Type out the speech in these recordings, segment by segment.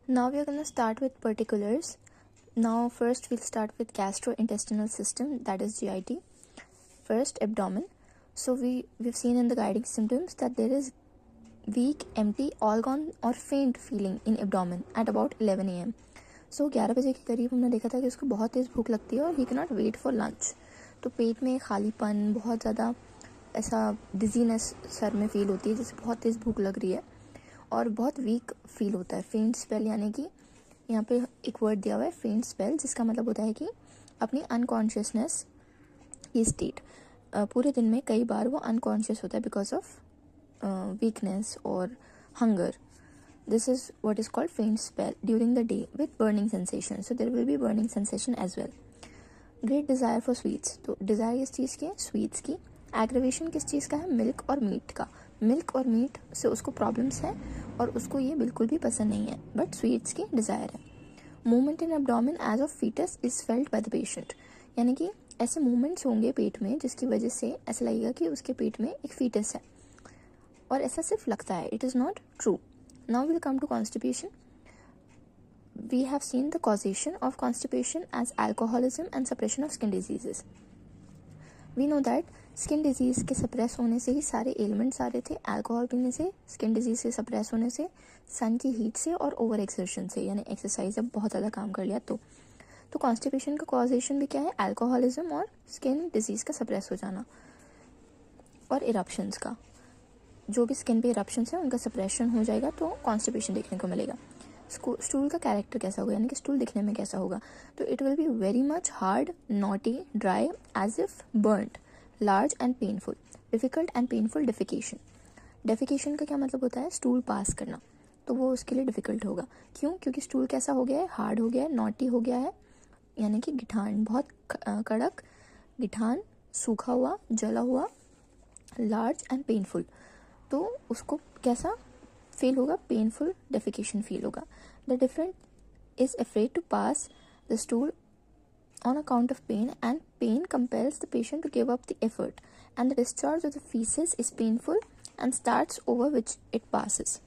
Now we are going to start with particulars. Now first we'll start with gastrointestinal system, that is GIT. First, abdomen. So we've seen in the guiding symptoms that there is weak, empty, all gone or faint feeling in abdomen at about 11 a.m. So 11 बजे के करीब हमने देखा था कि उसको बहुत तेज़ भूख लगती है और he can not wait for lunch. तो पेट में खालीपन, बहुत ज़्यादा ऐसा डिजीनेस सर में फील होती है, जैसे बहुत तेज़ भूख लग रही है, और बहुत वीक फील होता है. फेंट स्पेल, यानी कि यहाँ पे एक वर्ड दिया हुआ है फेंट स्पेल, जिसका मतलब होता है कि अपनी अनकॉन्शियसनेस की स्टेट. पूरे दिन में कई बार वो अनकॉन्शियस होता है बिकॉज ऑफ वीकनेस और hunger. This is what is called faint spell during the day with burning sensation. So there will be burning sensation as well. Great desire for sweets. तो desire किस चीज़ की है? Sweets की. Aggravation किस चीज़ का है? Milk और मीट का. मिल्क और मीट से उसको प्रॉब्लम्स है और उसको ये बिल्कुल भी पसंद नहीं है, बट स्वीट्स की डिज़ायर है. Movement in abdomen as of foetus is felt by the patient. यानी कि ऐसे मूवमेंट्स होंगे पेट में जिसकी वजह से ऐसा लगेगा कि उसके पेट में एक फीटस है, और ऐसा सिर्फ लगता है. It is not true. Now we'll come to constipation. We have seen the causation of constipation as alcoholism and suppression of skin diseases. We know that skin disease के suppress होने से ही सारे ailments आ रहे थे. alcohol पीने से, skin disease से suppress होने से, sun की heat से और over exertion से, यानी exercise जब बहुत ज़्यादा काम कर लिया तो constipation का causation भी क्या है? alcoholism और skin disease का suppress हो जाना, और eruptions का. जो भी स्किन पे इरप्शंस है उनका सप्रेशन हो जाएगा तो कॉन्स्टिपेशन देखने को मिलेगा. स्टूल का कैरेक्टर कैसा होगा, यानी कि स्टूल दिखने में कैसा होगा? तो it will be very much hard, knotty, dry, as if burned, large and painful, difficult and painful defecation. Defecation का क्या मतलब होता है? स्टूल पास करना. तो वो उसके लिए डिफिकल्ट होगा. क्यों? क्योंकि स्टूल कैसा हो गया है? हार्ड हो गया है, नॉटी हो गया है, यानी कि गिठान, बहुत कड़क, गिठान, सूखा हुआ, जला हुआ, लार्ज एंड पेनफुल. तो उसको कैसा फील होगा? पेनफुल डेफिकेशन फील होगा. The different is afraid to pass the stool on account of pain, and pain compels the patient to give up the effort, and the discharge of the faeces is painful and starts over which it passes.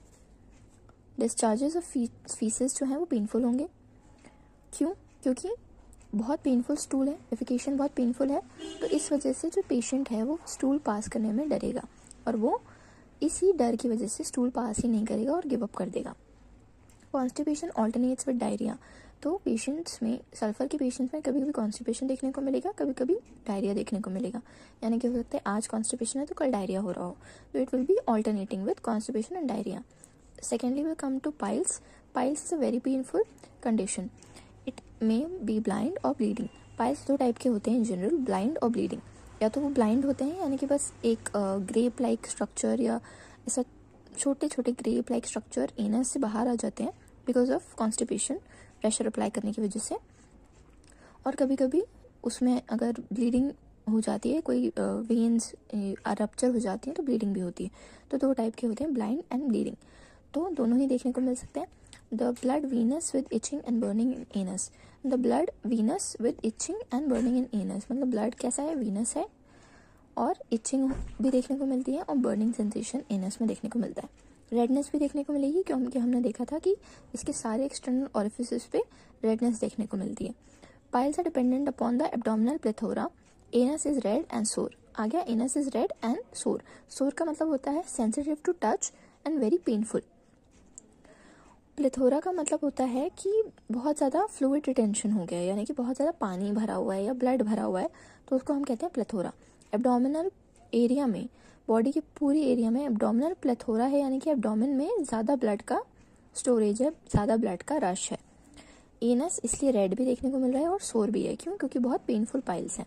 Discharges of faeces जो है वो painful होंगे. क्यों? क्योंकि बहुत painful stool है, defecation बहुत painful है, तो इस वजह से जो पेशेंट है वो स्टूल पास करने में डरेगा, और वो इसी डर की वजह से स्टूल पास ही नहीं करेगा और गिव अप कर देगा. Constipation alternates with diarrhoea. तो पेशेंट्स में, सल्फर के पेशेंट्स में कभी कभी कॉन्स्टिपेशन देखने को मिलेगा, कभी कभी डायरिया देखने को मिलेगा. यानी कि हो सकता है आज कॉन्स्टिपेशन है तो कल डायरिया हो रहा हो. तो it will B alternating with constipation and diarrhoea. Secondly will come two piles. Piles is a very painful condition. It may be blind और ब्लीडिंग. पाइल्स दो टाइप के होते हैं इन जनरल, ब्लाइंड और ब्लीडिंग. या तो वो ब्लाइंड होते हैं, यानी कि बस एक ग्रेप लाइक स्ट्रक्चर या ऐसा छोटे छोटे ग्रेप लाइक स्ट्रक्चर एनस से बाहर आ जाते हैं because of constipation, pressure apply करने की वजह से. और कभी कभी उसमें अगर ब्लीडिंग हो जाती है, कोई वेन्स रप्चर हो जाती है तो ब्लीडिंग भी होती है. तो दो टाइप के होते हैं, ब्लाइंड एंड ब्लीडिंग. तो दोनों ही देखने को मिल सकते हैं. The blood Venus with etching and burning in anus. The blood Venus with etching and burning in anus, मतलब ब्लड कैसा है? वीनस है, और इचिंग भी देखने को मिलती है, और बर्निंग सेंसेशन एनस में देखने को मिलता है. रेडनेस भी देखने को मिलेगी, क्योंकि हमने देखा था कि इसके सारे एक्सटर्नल ऑरिफिसेस पे रेडनेस देखने को मिलती है. Piles are dependent upon the abdominal plethora. Anus is red and sore. आ गया, एनस इज रेड एंड सोर. सोर का मतलब होता है sensitive to touch and very painful. Plethora का मतलब होता है कि बहुत ज़्यादा फ्लूइड रिटेंशन हो गया है, यानी कि बहुत ज़्यादा पानी भरा हुआ है या ब्लड भरा हुआ है, तो उसको हम कहते हैं प्लेथोरा. एब्डोमिनल एरिया में, बॉडी के पूरी एरिया में एब्डोमिनल प्लेथोरा है, यानी कि एब्डोमिन में ज़्यादा ब्लड का स्टोरेज है, ज़्यादा ब्लड का रश है. एनस इसलिए रेड भी देखने को मिल रहा है और सोर भी है. क्यों? क्योंकि बहुत पेनफुल पाइल्स हैं.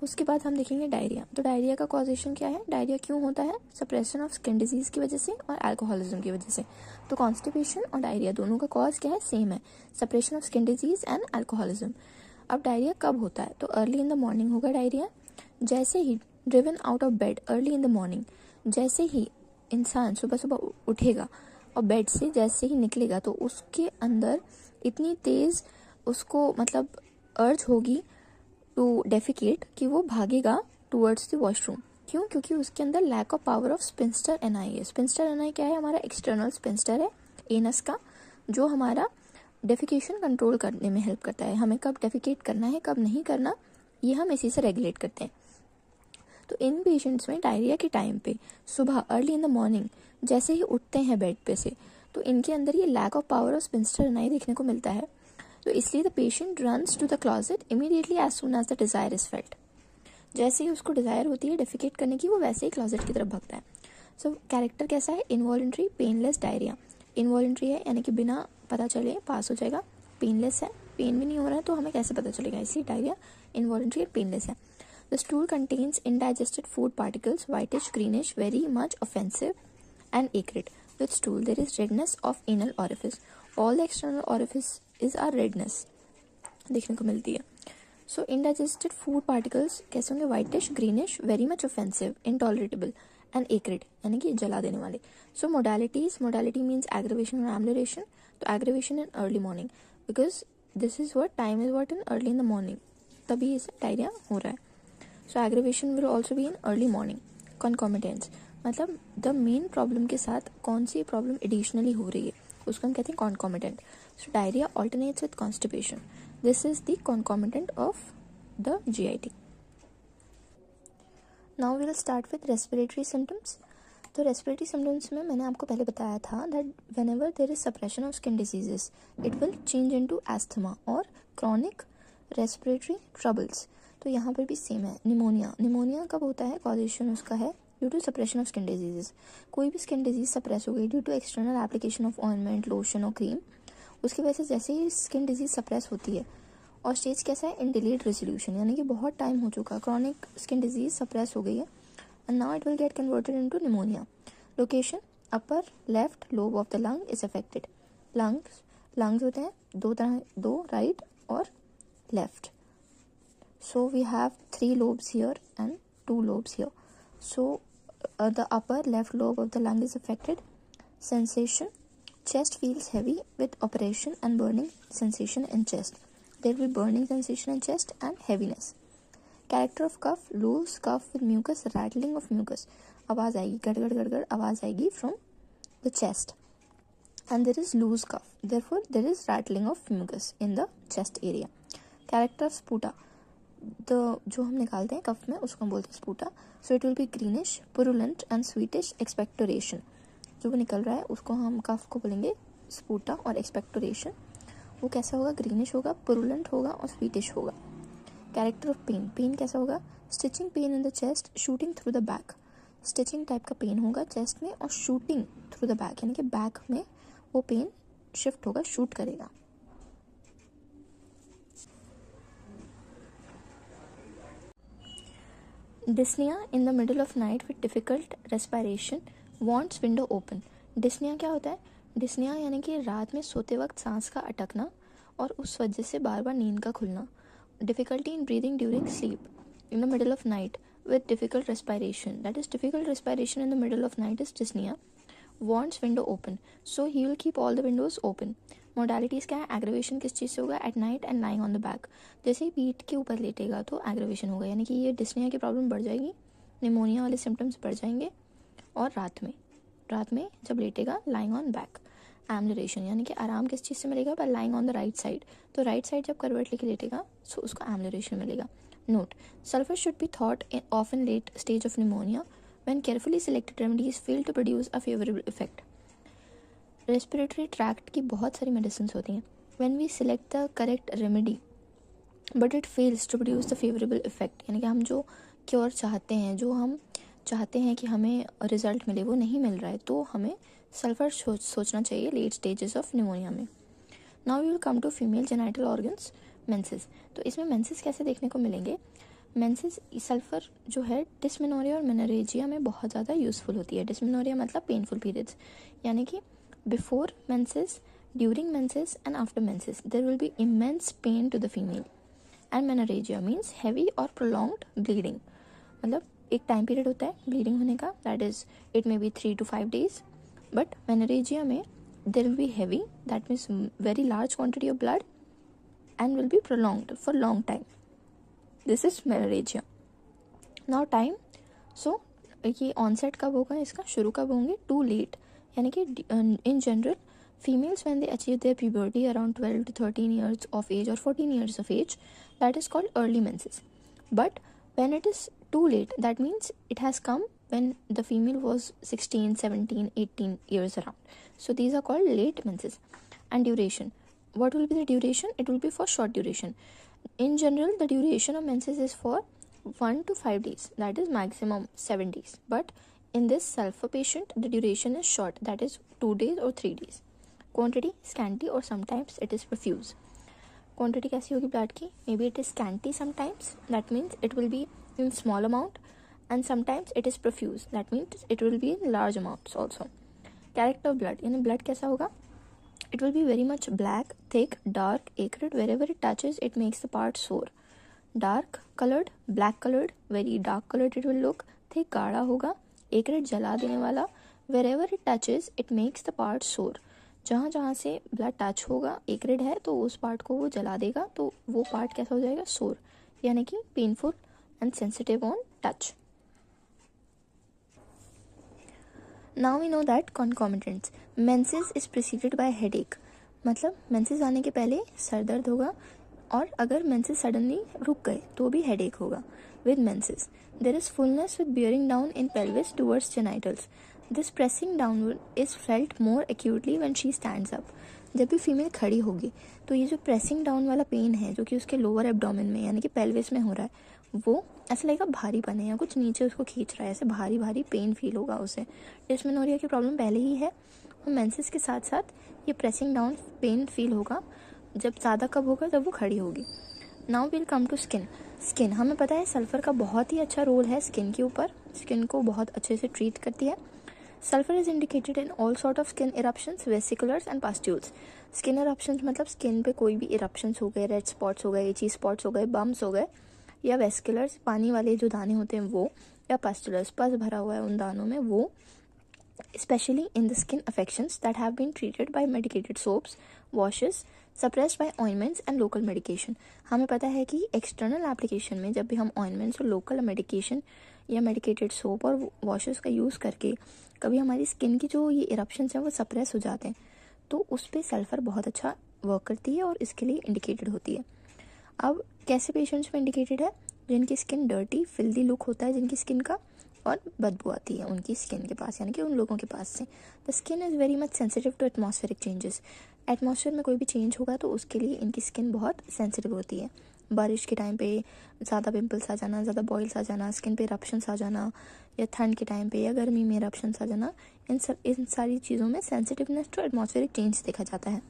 उसके बाद हम देखेंगे डायरिया. तो डायरिया का कॉजेशन क्या है? डायरिया क्यों होता है? सप्रेशन ऑफ स्किन डिजीज की वजह से और अल्कोहलिज्म की वजह से. तो कॉन्स्टिपेशन और डायरिया दोनों का कॉज क्या है? सेम है, suppression of skin disease and alcoholism. अब डायरिया कब होता है? तो अर्ली इन द मॉर्निंग होगा डायरिया. जैसे ही driven out of bed early in the morning, जैसे ही इंसान सुबह सुबह उठेगा और बेड से जैसे ही निकलेगा तो उसके अंदर इतनी तेज़ उसको मतलब अर्ज होगी टू डेफिकेट कि वो भागेगा टूवर्ड्स द वॉशरूम. क्यों? क्योंकि उसके अंदर lack of power of sphincter ani है. स्पिंस्टर एनआई क्या है? हमारा एक्सटर्नल स्पिंस्टर है एनस का, जो हमारा डेफिकेशन कंट्रोल करने में हेल्प करता है। हमें कब डेफिकेट करना है कब नहीं करना ये हम इसी से रेगुलेट करते हैं। तो इन पेशेंट्स में डायरिया के टाइम पे सुबह अर्ली इन द मॉर्निंग जैसे ही उठते हैं बेड पे से तो इनके अंदर ये lack of power of sphincter नहीं देखने को मिलता है। तो इसलिए the patient runs to the closet immediately as soon as the desire is felt. जैसे ही उसको डिजायर होती है डेफिकेट करने की वो वैसे ही क्लॉजेट की तरफ भागता है। सो कैरेक्टर कैसा है? Involuntary painless diarrhoea. इनवॉलंटरी है यानी कि बिना पता चले पास हो जाएगा। पेनलेस है, पेन भी नहीं हो रहा है तो हमें कैसे पता चलेगा, इसलिए डायरिया इनवॉलंटरी और पेनलेस है। The stool contains indigested food particles, whitish, greenish, very much offensive and acrid. With stool, there is redness of anal orifice. All the external orifices are redness देखने को मिलती है। So indigested food particles कैसे होंगे? whitish, greenish, very much offensive, intolerable and acrid यानी कि जला देने वाले। So modalities, modality means aggravation or amelioration. तो aggravation in early morning because this is what time is what in early in the morning तभी इसे diarrhoea हो रहा है। So aggravation will also be in early morning. Concomitance मतलब the main problem के साथ कौन सी प्रॉब्लम एडिशनली हो रही है उसको हम कहते हैं concomitant. So diarrhoea alternates with constipation, this is the concomitant of the GIT। Now will start with respiratory symptoms. तो रेस्पिरेटरी सिम्टम्स में मैंने आपको पहले बताया था that when ever there is suppression of skin diseases it will change into asthma और chronic respiratory troubles. तो यहाँ पर भी सेम है। निमोनिया, निमोनिया कब होता है? कॉजेशन उसका है due to suppression of skin diseases. कोई भी स्किन डिजीज सप्रेस हो गई due to external application of ointment, lotion और क्रीम, उसकी वजह से जैसे ही स्किन डिजीज सप्रेस होती है और स्टेज कैसा है? इन डिलेड रेजोल्यूशन यानी कि बहुत टाइम हो चुका, क्रॉनिक स्किन डिजीज सप्रेस हो गई है and now it will get converted into pneumonia. Location upper left lobe of the lung is affected. Lungs होते हैं दो तरह, दो राइट और left. So we have 3 lobes here and 2 lobes here. So the upper left lobe of the lung is affected. Sensation, chest feels heavy with operation and burning sensation in chest. There will be burning sensation in chest and heaviness. Character of cough, loose cough with mucus, rattling of mucus. आवाज आएगी, गड़गड़ गड़गड़ आवाज आएगी from the chest. And there is loose cough. Therefore there is rattling of mucus in the chest area. Character of sputa. तो जो हम निकालते हैं कफ में उसको हम बोलते हैं sputa. So it will be greenish, purulent and sweetish expectoration. जो वो निकल रहा है उसको हम कफ को बोलेंगे स्पूटा और एक्सपेक्टोरेशन। वो कैसा होगा? ग्रीनिश होगा, पुरुलेंट होगा और स्वीटिश होगा। कैरेक्टर ऑफ पेन, पेन कैसा होगा? Stitching pain in the chest, shooting through the back. Stitching type का पेन होगा चेस्ट में और शूटिंग थ्रू द बैक यानी कि बैक में वो पेन शिफ्ट होगा, शूट करेगा। Dyspnoea in the middle of night with difficult respiration, wants window open. Dyspnoea क्या होता है? डिस्निया यानी कि रात में सोते वक्त सांस का अटकना और उस वजह से बार बार नींद का खुलना। Difficulty in breathing during sleep in the middle of night with difficult respiration, that is difficult respiration in the middle of night is dyspnoea. Wants window open, so he will keep all the windows open. Modalities क्या है? Aggravation किस चीज़ से होगा? At night and lying on the back. जैसे ही पीठ के ऊपर लेटेगा तो एग्रीवेशन होगा यानी कि ये डिस्निया की प्रॉब्लम बढ़ जाएगी, निमोनिया वाले सिम्टम्स बढ़ जाएंगे। और रात में जब लेटेगा लाइंग ऑन बैक। एम्बुलेशन यानी कि आराम किस चीज़ से मिलेगा? By lying on the right side. तो राइट साइड जब करवट लेके लेटेगा सो उसको एम्बुलेशन मिलेगा। Note, sulphur should be thought of in late stage of pneumonia when carefully selected remedies fail to produce a favorable effect. Respiratory tract की बहुत सारी मेडिसिन होती हैं। When we select the correct remedy but it fails to produce the favourable effect यानी कि हम जो cure चाहते हैं, जो हम चाहते हैं कि हमें रिजल्ट मिले वो नहीं मिल रहा है तो हमें सल्फर सोचना चाहिए लेट स्टेजेस ऑफ निमोनिया में। Now we will come to female genital organs, menses. तो इसमें मेंसेस कैसे देखने को मिलेंगे? मेंसेस सल्फर जो है डिस्मेनोरिया और मेनोरेजिया में बहुत ज़्यादा यूज़फुल होती है। डिस्मेनोरिया मतलब पेनफुल पीरियड्स यानी कि before menses, during menses and after menses there will be immense pain to the female. And menorrhagia means heavy और प्रोलॉन्ग्ड ब्लीडिंग, मतलब एक टाइम पीरियड होता है ब्लीडिंग होने का, that is it may be 3 to 5 days, but menorrhagia में there will be heavy, that means very large quantity of blood and will be prolonged for long time. This is menorrhagia. Now time, सो ये onset कब होगा, इसका शुरू कब होंगे? To late यानी कि in general Females, when they achieve their puberty around 12 to 13 years of age or 14 years of age, that is called early menses. But when it is too late, that means it has come when the female was 16, 17, 18 years around. So these are called late menses. And duration. What will be the duration? It will be for short duration. In general, the duration of menses is for 1 to 5 days, that is maximum 7 days. But in this sulfur patient, the duration is short, that is 2 days or 3 days. Quantity scanty or sometimes it is profuse. Quantity कैसी होगी blood की? Maybe it is scanty sometimes, that means it will be in small amount, and sometimes it is profuse, that means it will be in large amounts also. Character of blood, यानी blood कैसा होगा? It will be very much black, thick, dark, acrid. Wherever it touches, it makes the part sore. Dark colored, black colored, very dark colored it will look. Thick, गाढ़ा होगा. Acrid, जला देने वाला. Wherever it touches, it makes the part sore. जहाँ जहाँ से blood touch होगा, acrid है तो उस पार्ट को वो जला देगा, तो वो पार्ट कैसा हो जाएगा? सोर, यानी कि painful and sensitive on touch. Now we know that concomitants. Menses is preceded by headache. मतलब मेंसेस आने के पहले सर दर्द होगा, और अगर मेंसेस सडनली रुक गए तो भी हेडेक होगा. With menses there is fullness with bearing down in pelvis towards genitals. This pressing downward is felt more acutely when she stands up. जब भी फीमेल खड़ी होगी तो ये जो प्रेसिंग डाउन वाला पेन है जो कि उसके लोअर एब्डोमेन में यानी कि पेल्विस में हो रहा है, वो ऐसा लगेगा भारीपन है या कुछ नीचे उसको खींच रहा है, ऐसे भारी भारी पेन फील होगा उसे. डिस्मेनोरिया की प्रॉब्लम पहले ही है, और मेंसेस के साथ साथ ये प्रेसिंग डाउन पेन फील होगा. जब ज़्यादा कब होगा? जब वो खड़ी होगी. Now will come to skin. Skin, हमें पता है सल्फ़र का बहुत ही अच्छा रोल है स्किन के ऊपर. स्किन को बहुत अच्छे से ट्रीट करती है. Sulphur is indicated in all sort of skin eruptions, vesiculars and pustules. Skin eruptions मतलब स्किन पे कोई भी इरप्शंस हो गए, रेड स्पॉट्स हो गए, इची स्पॉट्स हो गए, बम्स हो गए, या वेस्कुलर्स पानी वाले जो दाने होते हैं वो, या पास्ट्यूलर्स पस भरा हुआ है उन दानों में वो. especially in the skin affections that have been treated by medicated soaps, washes, suppressed by ointments and local medication. हमें पता है कि एक्सटर्नल एप्लीकेशन में जब भी हम ऑइंटमेंट्स और लोकल मेडिकेशन या मेडिकेटेड सोप और वॉशेस का यूज़ करके कभी हमारी स्किन की जो ये इरप्शंस हैं वो सप्रेस हो जाते हैं, तो उस पर सल्फ़र बहुत अच्छा वर्क करती है और इसके लिए इंडिकेटेड होती है. अब कैसे पेशेंट्स में इंडिकेटेड है? जिनकी स्किन डर्टी फिल्दी लुक होता है जिनकी स्किन का, और बदबू आती है उनकी स्किन के पास, यानी कि उन लोगों के पास से. The skin is very much sensitive to atmospheric changes. Atmosphere में कोई भी चेंज होगा तो उसके लिए इनकी स्किन बहुत सेंसिटिव होती है. बारिश के टाइम पे ज़्यादा पिंपल्स आ जाना, ज़्यादा बॉयल्स आ जाना, स्किन पे इरप्शंस आ जाना, या ठंड के टाइम पे या गर्मी में इरप्शंस आ जाना, इन सारी चीज़ों में सेंसिटिवनेस टू एटमॉस्फेरिक चेंज देखा जाता है.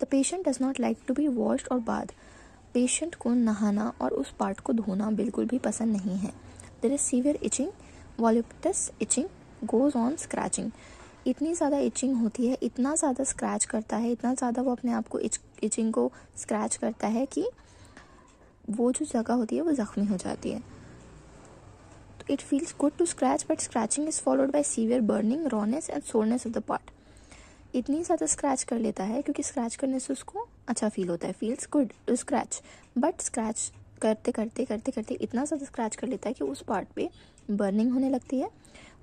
The patient does not like to be washed और बाथ. पेशेंट को नहाना और उस पार्ट को धोना बिल्कुल भी पसंद नहीं है. There is severe itching, voluptuous itching, goes on scratching. इतनी ज़्यादा इचिंग होती है, इतना ज़्यादा स्क्रैच करता है, इतना ज़्यादा वो अपने आप को इचिंग को स्क्रैच करता है कि वो जो जगह होती है वो ज़ख्मी हो जाती है. तो it feels good to scratch, but scratching is followed by severe burning, rawness and soreness of the part. इतनी ज़्यादा स्क्रैच कर लेता है क्योंकि स्क्रैच करने से उसको अच्छा फील होता है, feels good to scratch, but scratch करते करते करते करते इतना ज़्यादा स्क्रैच कर लेता है कि उस पार्ट पे बर्निंग होने लगती है,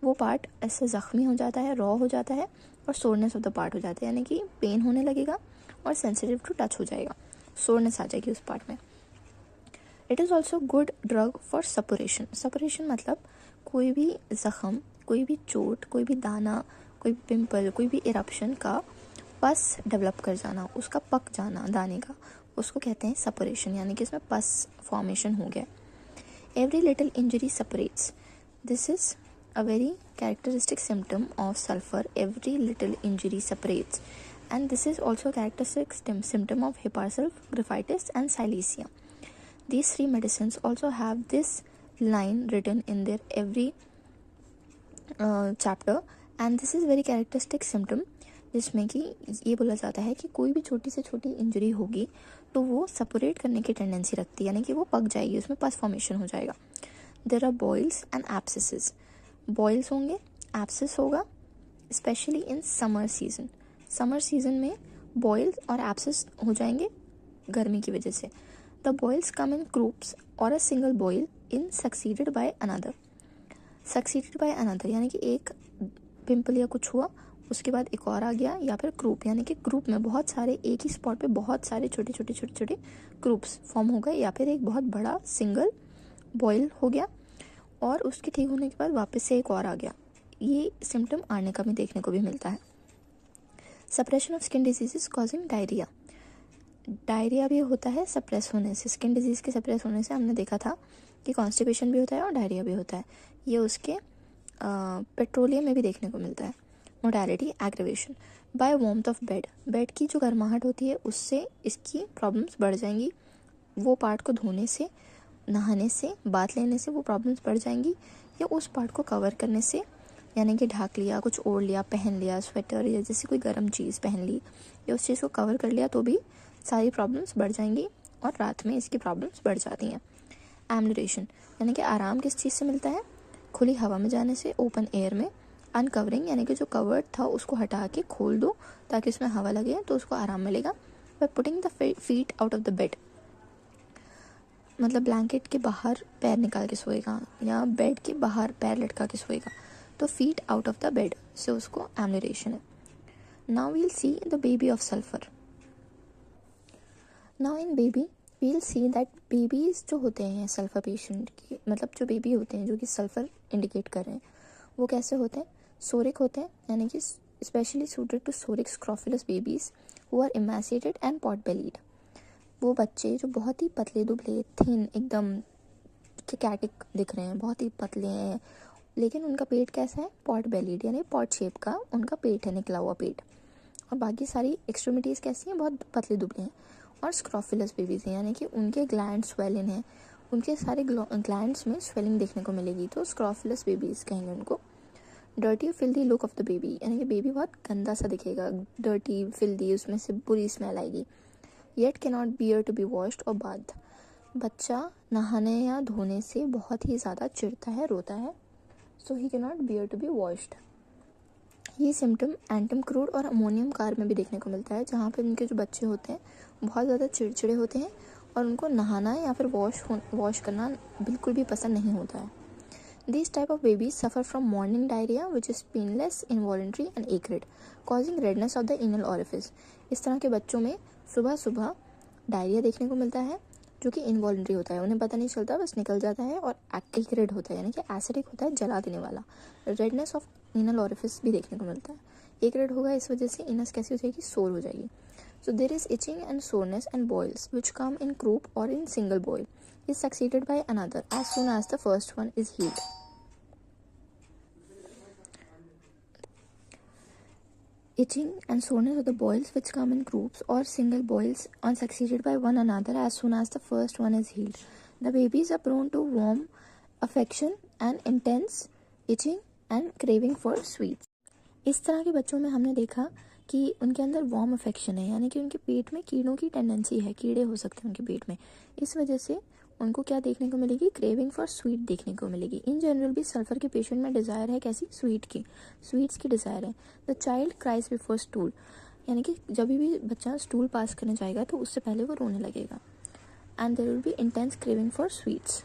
वो पार्ट ऐसे ज़ख्मी हो जाता है, रॉ हो जाता है, और सोरनेस ऑफ द पार्ट हो जाता है, यानी कि पेन होने लगेगा और सेंसिटिव टू टच हो जाएगा, सोरनेस आ जाएगी उस पार्ट में. It is also good drug for suppuration. Suppuration मतलब कोई भी ज़ख़म, कोई भी चोट, कोई भी दाना, कोई पिंपल, कोई भी इरप्शन का पस डेवलप कर जाना, उसका पक जाना दाने का, उसको कहते हैं सपरेशन, यानी कि इसमें पस फॉर्मेशन हो गया. Every little injury separates. This is a very characteristic symptom of sulfur. Every little injury separates, and this is also a characteristic symptom of hepatocellular graphitis and silesia. These three medicines also have this line written in their every chapter, and this is very characteristic symptom, जिसमें कि ये बोला जाता है कि कोई भी छोटी से छोटी इंजरी होगी तो वो सेपरेट करने की टेंडेंसी रखती है, यानी कि वो पक जाएगी, उसमें पस फॉर्मेशन हो जाएगा. There are boils and abscesses. Boils होंगे, एब्सेस होगा, specially in summer season. Summer season में बॉइल्स और एब्सेस हो जाएंगे गर्मी की वजह से. The boils come in groups और a single boil in succeeded by another. Succeeded by another यानी कि एक पिंपल या कुछ हुआ, उसके बाद एक और आ गया, या फिर ग्रुप, यानी कि ग्रुप में बहुत सारे एक ही स्पॉट पे बहुत सारे छोटे छोटे छोटे छोटे ग्रुप्स फॉर्म हो गए, या फिर एक बहुत बड़ा सिंगल बॉयल हो गया और उसके ठीक होने के बाद वापस से एक और आ गया। ये सिम्टम आर्निका में देखने को भी मिलता है। Suppression of skin diseases causing diarrhoea, diarrhoea भी होता है सप्रेस होने से। स्किन डिजीज़ के सप्रेस होने से हमने देखा था कि कॉन्स्टिपेशन भी होता है और डायरिया भी होता है। ये उसके पेट्रोलियम में भी देखने को मिलता है। Modality aggravation by warmth of bed, bed की जो गर्माहट होती है उससे इसकी प्रॉब्लम्स बढ़ जाएंगी। वो पार्ट को धोने से, नहाने से, बाथ लेने से वो प्रॉब्लम्स बढ़ जाएंगी, या उस पार्ट को कवर करने से, यानी कि ढक लिया, कुछ ओढ़ लिया, पहन लिया, स्वेटर या जैसे कोई गर्म चीज़ पहन ली या उस चीज़ को कवर कर लिया, तो भी सारी प्रॉब्लम्स बढ़ जाएंगी और रात में इसकी प्रॉब्लम्स बढ़ जाती हैं। एम्बुलेशन यानी कि आराम किस चीज़ से मिलता है? खुली हवा में जाने से, ओपन एयर में। अनकवरिंग यानी कि जो कवर्ड था उसको हटा के खोल दो ताकि उसमें हवा लगे तो उसको आराम मिलेगा। By putting the feet out of the bed, मतलब ब्लैंकेट के बाहर पैर निकाल के सोएगा या बेड के बाहर पैर लटका के सोएगा, तो feet out of the bed से उसको एम्बुलेशन है। Now we'll see the baby of sulphur. Now in baby we'll see that babies जो होते हैं सल्फर पेशेंट की, मतलब जो बेबी होते हैं जो कि सल्फर इंडिकेट कर रहे हैं, वो कैसे होते हैं? सोरिक होते हैं, यानी कि specially suited to psoric scrofulous babies who are emaciated and pot bellied. वो बच्चे जो बहुत ही पतले दुबले थिन एकदम कैटिक दिख रहे हैं, बहुत ही पतले हैं, लेकिन उनका पेट कैसा है? पॉट बेलीड, यानी पॉट शेप का उनका पेट है, निकला हुआ पेट, और बाकी सारी एक्सट्रीमिटीज़ कैसी हैं? बहुत पतले दुबले हैं। और स्क्रोफिलस बेबीज हैं, यानी कि उनके ग्लैंड स्वेलिन हैं, उनके सारे ग्लैंड्स में स्वेलिंग देखने को मिलेगी, तो स्क्रोफिलस बेबीज कहेंगे उनको। Dirty filthy look of the baby, यानी कि बेबी बहुत गंदा सा दिखेगा, डर्टी फिल्दी, उसमें से बुरी स्मेल आएगी। Yet can not bear to be washed और बाथ, बच्चा नहाने या धोने से बहुत ही ज़्यादा चिढ़ता है, रोता है, so he can not bear to be washed. ये सिम्टम एंटम क्रूड और अमोनियम कार में भी देखने को मिलता है, जहाँ पे उनके जो बच्चे होते हैं बहुत ज़्यादा चिड़चिड़े होते हैं और उनको नहाना या फिर वॉश करना बिल्कुल भी पसंद नहीं होता है। These type of babies suffer from morning diarrhea which is painless, involuntary and acrid, causing redness of the anal orifice. इस तरह के बच्चों में सुबह सुबह डायरिया देखने को मिलता है जो कि इनवॉलेंट्री होता है, उन्हें पता नहीं चलता, बस निकल जाता है, और एक्रिड होता है यानी कि एसिडिक होता है, जला देने वाला। रेडनेस ऑफ एनल ओरिफिस भी देखने को मिलता है। एक्रिड होगा, इस वजह से इनस कैसी हो जाएगी? सोर हो जाएगी। So there is itching and soreness and boils which come in group और in single boil is succeeded by another as soon as the first one is healed. Itching and soreness of the boils which come in groups or single boils are succeeded by one another as soon as the first one is healed. The babies are prone to warm affection and intense itching and craving for sweets. इस तरह के बच्चों में हमने देखा कि उनके अंदर वार्म अफेक्शन है, यानी कि उनके पेट में कीड़ों की टेंडेंसी है, कीड़े हो सकते हैं उनके पेट में, इस वजह से उनको क्या देखने को मिलेगी? क्रेविंग फॉर स्वीट देखने को मिलेगी। इन जनरल भी सल्फर के पेशेंट में डिज़ायर है कैसी? स्वीट्स की डिज़ायर है। The child cries before stool, यानी कि जब भी बच्चा स्टूल पास करने जाएगा तो उससे पहले वो रोने लगेगा। And there will be intense craving for sweets.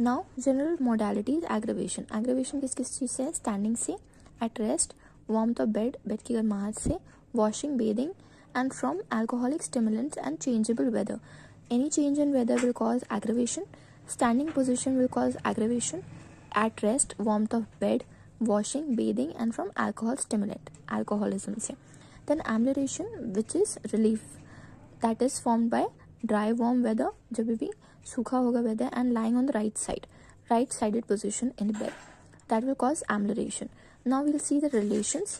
Now general modalities aggravation. Aggravation किस किस चीज़ से है? स्टैंडिंग से, at rest, warmth of bed, bed की गर्माहट से, washing, bathing, and from alcoholic stimulants and changeable weather. Any change in weather will cause aggravation. Standing position will cause aggravation. At rest, warmth of bed, washing, bathing, and from alcohol stimulant, alcoholism से. Then ambulation, which is relief, that is formed by dry warm weather, जब भी सूखा होगा weather, and lying on the right-sided position in bed, that will cause ambulation. Now we'll see the relations.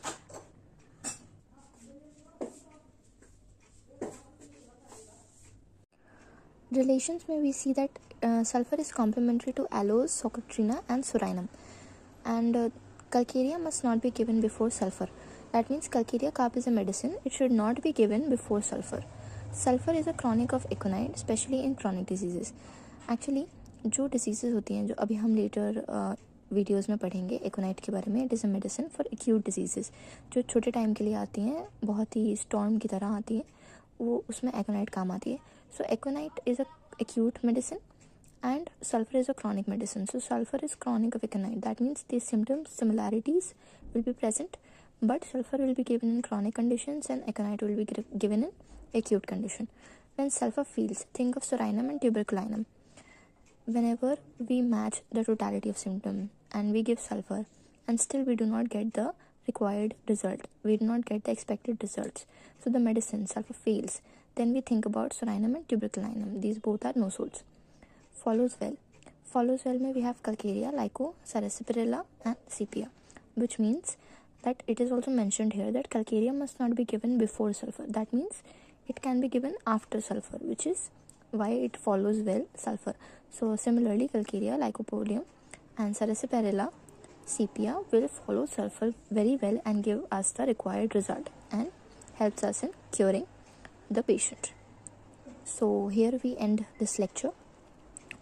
Relations में we see that sulfur is complementary to aloes, socotrina and sorinum, and calcarea must not be given before sulfur. That means calcarea carb is a medicine, it should not be given before sulfur. Sulfur is a chronic of aconite, especially in chronic diseases. Actually जो diseases होती हैं, जो अभी हम letter videos में पढ़ेंगे एकोनाइट के बारे में, it is a medicine for acute diseases, जो छोटे टाइम के लिए आती हैं, बहुत ही स्टॉर्म की तरह आती है, वो उसमें एकोनाइट काम आती है. So aconite is a acute medicine and sulfur is a chronic medicine. So sulfur is chronic of aconite. That means these symptoms similarities will be present, but sulfur will be given in chronic conditions and aconite will be given in acute condition. When sulfur feels, think of Sorainum and tuberculinum. Whenever we match the totality of symptom and we give sulfur and still we do not get the required result, we do not get the expected results, so the medicine sulfur fails, then we think about Sorainum and tuberculinum. These both are nosodes. Follows well may we have Calcarea, Lyco, Sarsaparilla and Sepia, which means that it is also mentioned here that Calcarea must not be given before sulfur. That means it can be given after sulfur, which is why it follows well sulfur. So similarly, Calcarea, Lycopodium and Sarsaparilla, Sepia will follow sulfur very well and give us the required result and helps us in curing the patient. So here we end this lecture.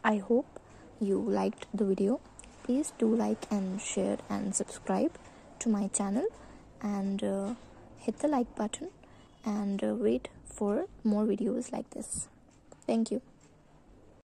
I hope you liked the video. Please do like and share and subscribe to my channel and hit the like button and wait for more videos like this. Thank you.